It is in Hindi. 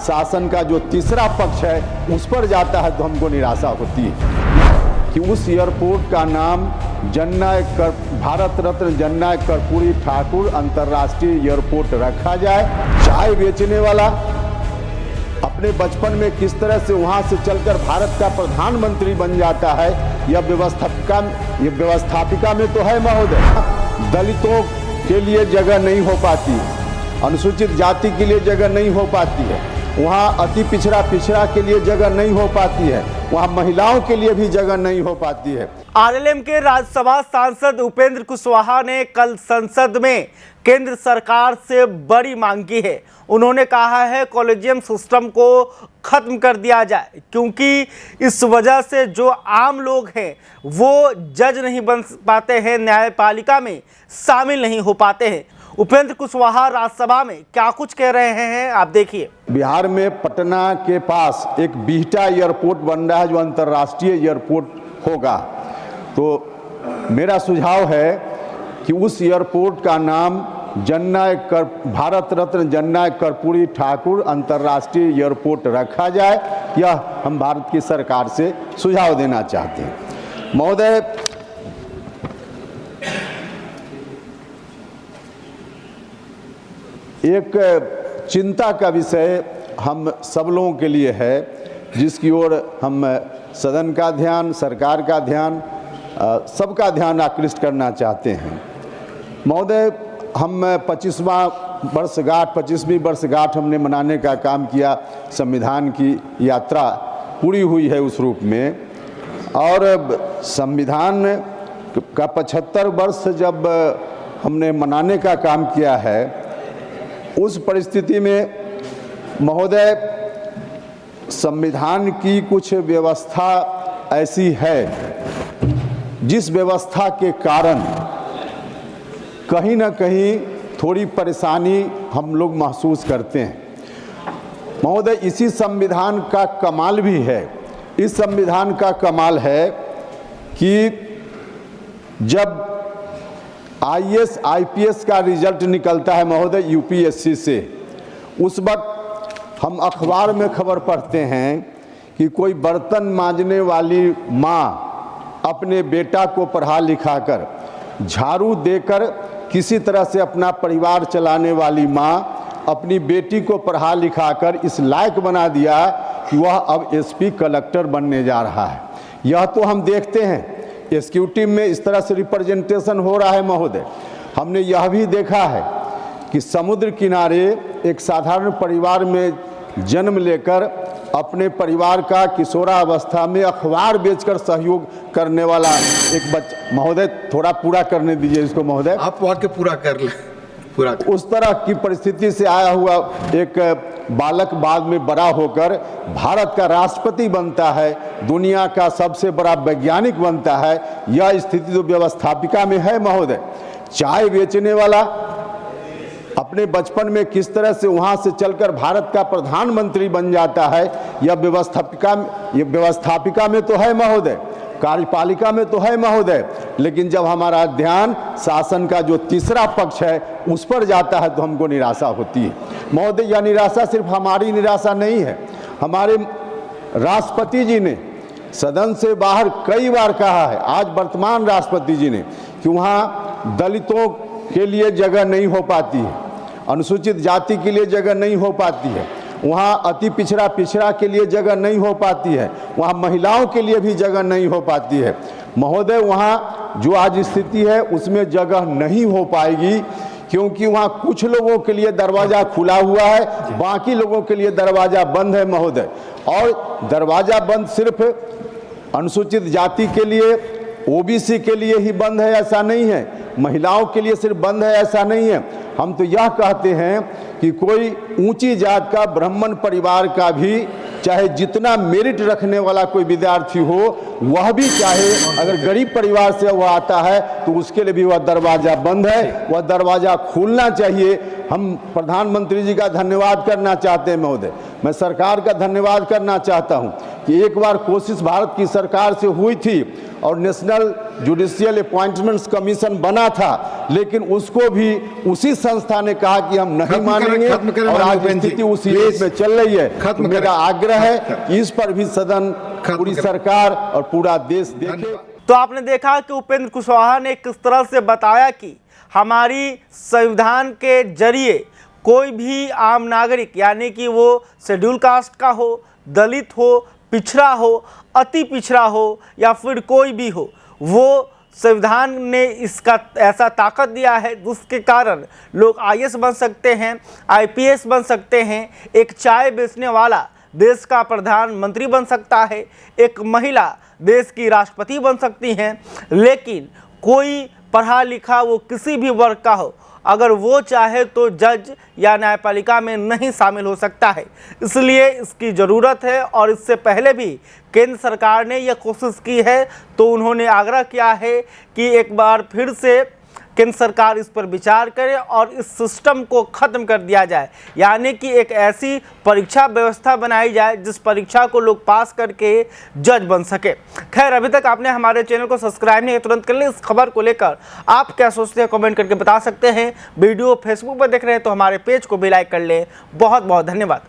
शासन का जो तीसरा पक्ष है उस पर जाता है तो हमको निराशा होती है कि उस एयरपोर्ट का नाम भारत रत्न जननायक कर्पूरी ठाकुर अंतर्राष्ट्रीय एयरपोर्ट रखा जाए। चाय बेचने वाला अपने बचपन में किस तरह से वहां से चलकर भारत का प्रधानमंत्री बन जाता है, यह व्यवस्थापिका में तो है महोदय। दलितों के लिए जगह नहीं हो पाती, अनुसूचित जाति के लिए जगह नहीं हो पाती है, वहाँ अति पिछड़ा के लिए जगह नहीं हो पाती है, वहाँ महिलाओं के लिए भी जगह नहीं हो पाती है। आरएलएम के राज्यसभा सांसद उपेंद्र कुशवाहा ने कल संसद में केंद्र सरकार से बड़ी मांग की है। उन्होंने कहा है कॉलेजियम सिस्टम को खत्म कर दिया जाए, क्योंकि इस वजह से जो आम लोग हैं वो जज नहीं बन पाते हैं, न्यायपालिका में शामिल नहीं हो पाते हैं। उपेंद्र कुशवाहा राज्यसभा में क्या कुछ कह रहे हैं आप देखिए। बिहार में पटना के पास एक बिहटा एयरपोर्ट बन रहा है जो अंतर्राष्ट्रीय एयरपोर्ट होगा, तो मेरा सुझाव है कि उस एयरपोर्ट का नाम भारत रत्न जननायक कर्पूरी ठाकुर अंतर्राष्ट्रीय एयरपोर्ट रखा जाए। यह हम भारत की सरकार से सुझाव देना चाहते हैं। महोदय, एक चिंता का विषय हम सब लोगों के लिए है, जिसकी ओर हम सदन का ध्यान, सरकार का ध्यान, सबका ध्यान आकृष्ट करना चाहते हैं। महोदय, हम 25वीं वर्षगांठ हमने मनाने का काम किया। संविधान की यात्रा पूरी हुई है उस रूप में, और संविधान का 75 वर्ष जब हमने मनाने का काम किया है, उस परिस्थिति में महोदय संविधान की कुछ व्यवस्था ऐसी है जिस व्यवस्था के कारण कहीं ना कहीं थोड़ी परेशानी हम लोग महसूस करते हैं। महोदय, इसी संविधान का कमाल भी है, इस संविधान का कमाल है कि जब आईएएस आईपीएस का रिजल्ट निकलता है महोदय यूपीएससी से, उस वक्त हम अखबार में खबर पढ़ते हैं कि कोई बर्तन मांजने वाली माँ अपने बेटा को पढ़ा लिखा कर, झाड़ू देकर किसी तरह से अपना परिवार चलाने वाली माँ अपनी बेटी को पढ़ा लिखा कर इस लायक बना दिया कि वह अब एसपी कलेक्टर बनने जा रहा है। यह तो हम देखते हैं एग्जीक्यूटिव में इस तरह से रिप्रेजेंटेशन हो रहा है महोदय। हमने यह भी देखा है कि समुद्र किनारे एक साधारण परिवार में जन्म लेकर अपने परिवार का किशोरावस्था में अखबार बेचकर सहयोग करने वाला एक बच्चा, महोदय थोड़ा पूरा करने दीजिए इसको महोदय, आप वाक्य पूरा कर लें। पूरा उस तरह की परिस्थिति से आया हुआ एक बालक बाद में बड़ा होकर भारत का राष्ट्रपति बनता है, दुनिया का सबसे बड़ा वैज्ञानिक बनता है। यह स्थिति तो व्यवस्थापिका में है महोदय। चाय बेचने वाला अपने बचपन में किस तरह से वहां से चलकर भारत का प्रधानमंत्री बन जाता है, यह व्यवस्थापिका में तो है महोदय, कार्यपालिका में तो है महोदय। लेकिन जब हमारा ध्यान शासन का जो तीसरा पक्ष है उस पर जाता है तो हमको निराशा होती है महोदय। यह निराशा सिर्फ हमारी निराशा नहीं है, हमारे राष्ट्रपति जी ने सदन से बाहर कई बार कहा है, आज वर्तमान राष्ट्रपति जी ने, कि वहाँ दलितों के लिए जगह नहीं हो पाती है, अनुसूचित जाति के लिए जगह नहीं हो पाती है, वहाँ अति पिछड़ा के लिए जगह नहीं हो पाती है, वहाँ महिलाओं के लिए भी जगह नहीं हो पाती है महोदय। वहाँ जो आज स्थिति है उसमें जगह नहीं हो पाएगी, क्योंकि वहाँ कुछ लोगों के लिए दरवाज़ा खुला हुआ है, बाकी लोगों के लिए दरवाज़ा बंद है महोदय। और दरवाज़ा बंद सिर्फ अनुसूचित जाति के लिए, ओबीसी के लिए ही बंद है ऐसा नहीं है, महिलाओं के लिए सिर्फ बंद है ऐसा नहीं है। हम तो यह कहते हैं कि कोई ऊंची जात का ब्राह्मण परिवार का भी, चाहे जितना मेरिट रखने वाला कोई विद्यार्थी हो, वह भी चाहे अगर गरीब परिवार से वह आता है तो उसके लिए भी वह दरवाज़ा बंद है, वह दरवाज़ा खोलना चाहिए। हम प्रधानमंत्री जी का धन्यवाद करना चाहते हैं महोदय, मैं सरकार का धन्यवाद करना चाहता हूं कि एक बार कोशिश भारत की सरकार से हुई थी और नेशनल जुडिशियल अपॉइंटमेंट्स कमीशन बना था, लेकिन उसको भी उसी संस्था ने कहा कि हम नहीं खत्म मानेंगे करें और आज मनोज जी। स्थिति उसी Please। में चल रही है। खत्म मेरा करें। आग्रह है कि इस पर भी सदन, पूरी करें। सरकार और पूरा देश देखे। तो आपने देखा कि उपेंद्र कुशवाहा ने किस तरह से बताया कि हमारी संविधान के जरिए कोई भी आम नागरिक, यानी कि वो शेड्यूल कास्ट का हो, दलित हो, पिछड़ा हो, अति पिछड़ा हो या फिर कोई भी हो, वो संविधान ने इसका ऐसा ताकत दिया है जिसके कारण लोग आईएएस बन सकते हैं, आईपीएस बन सकते हैं, एक चाय बेचने वाला देश का प्रधानमंत्री बन सकता है, एक महिला देश की राष्ट्रपति बन सकती हैं। लेकिन कोई पढ़ा लिखा वो किसी भी वर्ग का हो, अगर वो चाहे तो जज या न्यायपालिका में नहीं शामिल हो सकता है। इसलिए इसकी ज़रूरत है और इससे पहले भी केंद्र सरकार ने यह कोशिश की है, तो उन्होंने आग्रह किया है कि एक बार फिर से केंद्र सरकार इस पर विचार करे और इस सिस्टम को ख़त्म कर दिया जाए, यानी कि एक ऐसी परीक्षा व्यवस्था बनाई जाए जिस परीक्षा को लोग पास करके जज बन सके। खैर, अभी तक आपने हमारे चैनल को सब्सक्राइब नहीं किया, तुरंत कर लें। इस खबर को लेकर आप क्या सोचते हैं कमेंट करके बता सकते हैं। वीडियो फेसबुक पर देख रहे हैं तो हमारे पेज को भी लाइक कर लें। बहुत बहुत धन्यवाद।